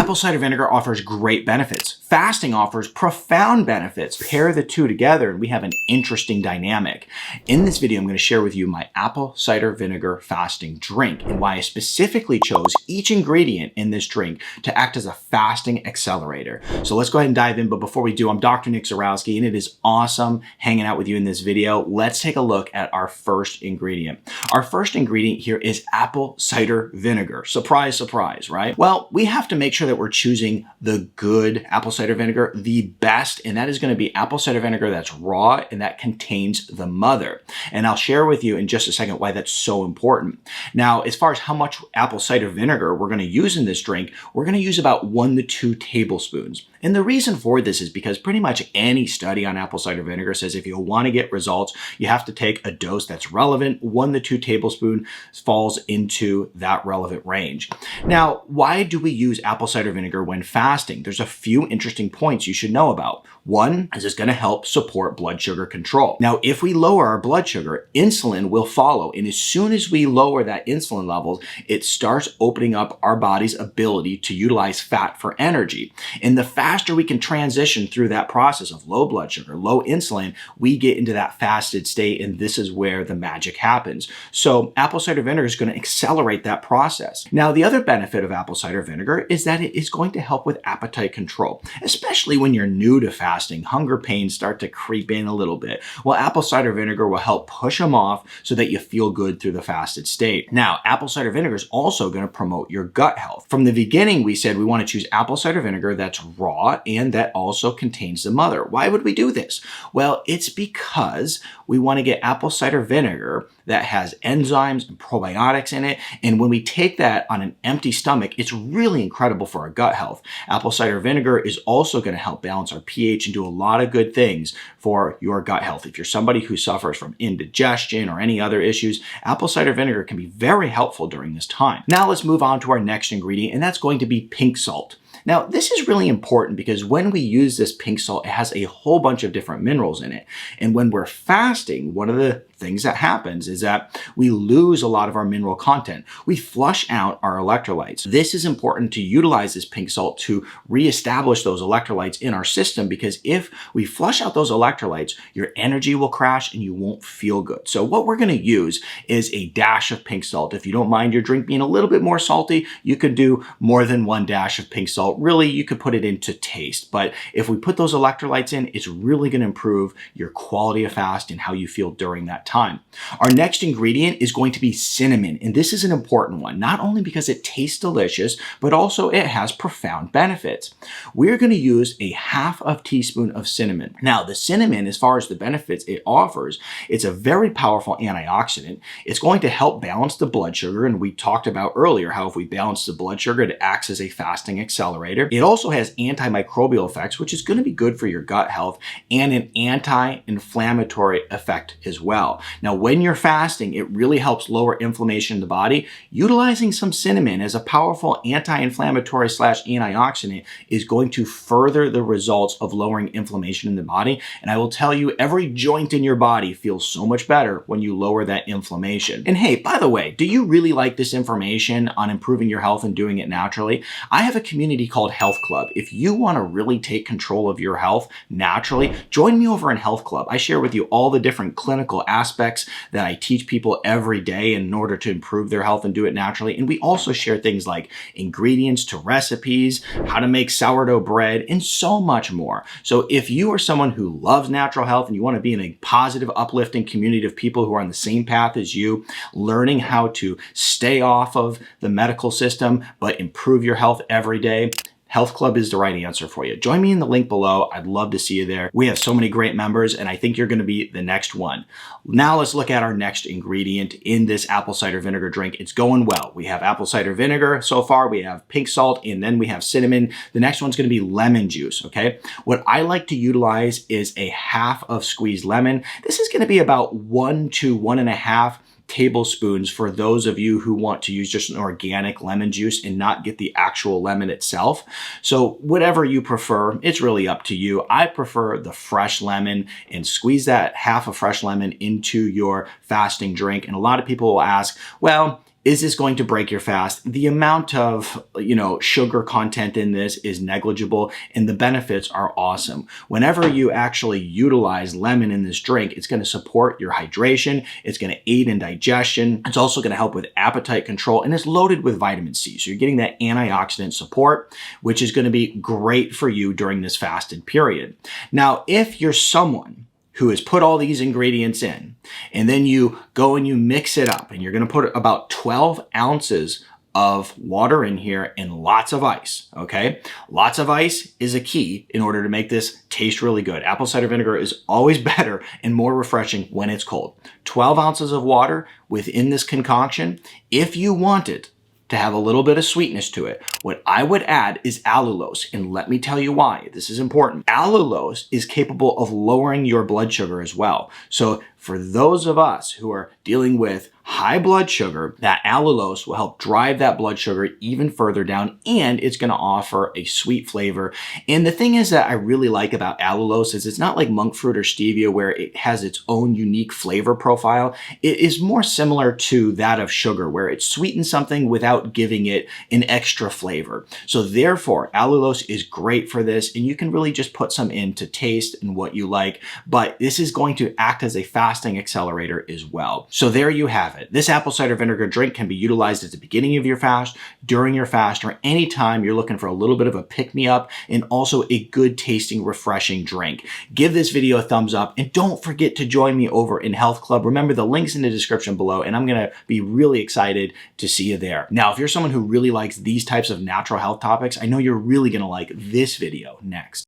Apple cider vinegar offers great benefits. Fasting offers profound benefits. Pair the two together and we have an interesting dynamic. In this video, I'm going to share with you my apple cider vinegar fasting drink and why I specifically chose each ingredient in this drink to act as a fasting accelerator. So let's go ahead and dive in. But before we do, I'm Dr. Nick Zarowski and it is awesome hanging out with you in this video. Let's take a look at our first ingredient. Our first ingredient here is apple cider vinegar. Surprise, surprise, right? Well, we have to make sure that we're choosing the good apple cider vinegar, the best, and that is going to be apple cider vinegar that's raw and that contains the mother. And I'll share with you in just a second why that's so important. Now, as far as how much apple cider vinegar we're going to use in this drink, we're going to use about 1 to 2 tablespoons. And the reason for this is because pretty much any study on apple cider vinegar says if you want to get results, you have to take a dose that's relevant. 1 to 2 tablespoons falls into that relevant range. Now, why do we use apple cider vinegar when fasting? There's a few interesting points you should know about. One is it's going to help support blood sugar control. Now, if we lower our blood sugar, insulin will follow. And as soon as we lower that insulin levels, it starts opening up our body's ability to utilize fat for energy. And the faster we can transition through that process of low blood sugar, low insulin, we get into that fasted state. And this is where the magic happens. So apple cider vinegar is going to accelerate that process. Now, the other benefit of apple cider vinegar is that it is going to help with appetite control, especially when you're new to fasting. Hunger pains start to creep in a little bit. Well, apple cider vinegar will help push them off so that you feel good through the fasted state. Now, apple cider vinegar is also going to promote your gut health. From the beginning, we said we want to choose apple cider vinegar that's raw and that also contains the mother. Why would we do this? Well, it's because we want to get apple cider vinegar that has enzymes and probiotics in it. And when we take that on an empty stomach, it's really incredible for our gut health. Apple cider vinegar is also going to help balance our pH and do a lot of good things for your gut health. If you're somebody who suffers from indigestion or any other issues, apple cider vinegar can be very helpful during this time. Now let's move on to our next ingredient, and that's going to be pink salt. Now, this is really important because when we use this pink salt, it has a whole bunch of different minerals in it. And when we're fasting, one of the things that happens is that we lose a lot of our mineral content. We flush out our electrolytes. This is important to utilize this pink salt to reestablish those electrolytes in our system, because if we flush out those electrolytes, your energy will crash and you won't feel good. So what we're going to use is a dash of pink salt. If you don't mind your drink being a little bit more salty, you could do more than 1 dash of pink salt. Really, you could put it into taste. But if we put those electrolytes in, it's really going to improve your quality of fast and how you feel during that time. Our next ingredient is going to be cinnamon, and this is an important one, not only because it tastes delicious, but also it has profound benefits. We're going to use a 1/2 teaspoon of cinnamon. Now, the cinnamon, as far as the benefits it offers, it's a very powerful antioxidant. It's going to help balance the blood sugar, and we talked about earlier how if we balance the blood sugar, it acts as a fasting accelerator. It also has antimicrobial effects, which is going to be good for your gut health, and an anti-inflammatory effect as well. Now, when you're fasting, it really helps lower inflammation in the body. Utilizing some cinnamon as a powerful anti-inflammatory / antioxidant is going to further the results of lowering inflammation in the body. And I will tell you, every joint in your body feels so much better when you lower that inflammation. And hey, by the way, do you really like this information on improving your health and doing it naturally? I have a community called Health Club. If you want to really take control of your health naturally, join me over in Health Club. I share with you all the different clinical aspects that I teach people every day in order to improve their health and do it naturally. And we also share things like ingredients to recipes, how to make sourdough bread, and so much more. So if you are someone who loves natural health and you want to be in a positive, uplifting community of people who are on the same path as you, learning how to stay off of the medical system but improve your health every day, Health Club is the right answer for you. Join me in the link below. I'd love to see you there. We have so many great members, and I think you're going to be the next one. Now let's look at our next ingredient in this apple cider vinegar drink. It's going well. We have apple cider vinegar so far. We have pink salt, and then we have cinnamon. The next one's going to be lemon juice, okay? What I like to utilize is a 1/2 squeezed lemon. This is going to be about 1 to 1.5 tablespoons for those of you who want to use just an organic lemon juice and not get the actual lemon itself. So whatever you prefer, it's really up to you. I prefer the fresh lemon, and squeeze that half a fresh lemon into your fasting drink. And a lot of people will ask, well, Is this going to break your fast? The amount of, sugar content in this is negligible and the benefits are awesome. Whenever you actually utilize lemon in this drink, it's going to support your hydration. It's going to aid in digestion. It's also going to help with appetite control, and it's loaded with vitamin C. So you're getting that antioxidant support, which is going to be great for you during this fasted period. Now, if you're someone who has put all these ingredients in, and then you go and you mix it up, and you're going to put about 12 ounces of water in here and lots of ice, okay? Lots of ice is a key in order to make this taste really good. Apple cider vinegar is always better and more refreshing when it's cold. 12 ounces of water within this concoction. If you wanted to have a little bit of sweetness to it, what I would add is allulose, and let me tell you why. This is important. Allulose is capable of lowering your blood sugar as well. So for those of us who are dealing with high blood sugar, that allulose will help drive that blood sugar even further down, and it's going to offer a sweet flavor. And the thing is that I really like about allulose is it's not like monk fruit or stevia where it has its own unique flavor profile. It is more similar to that of sugar, where it sweetens something without giving it an extra flavor. So therefore, allulose is great for this, and you can really just put some in to taste and what you like, but this is going to act as a fasting accelerator as well. So there you have it. This apple cider vinegar drink can be utilized at the beginning of your fast, during your fast, or anytime you're looking for a little bit of a pick-me-up and also a good tasting, refreshing drink. Give this video a thumbs up, and don't forget to join me over in Health Club. Remember, the link's in the description below, and I'm going to be really excited to see you there. Now, if you're someone who really likes these types of natural health topics, I know you're really going to like this video next.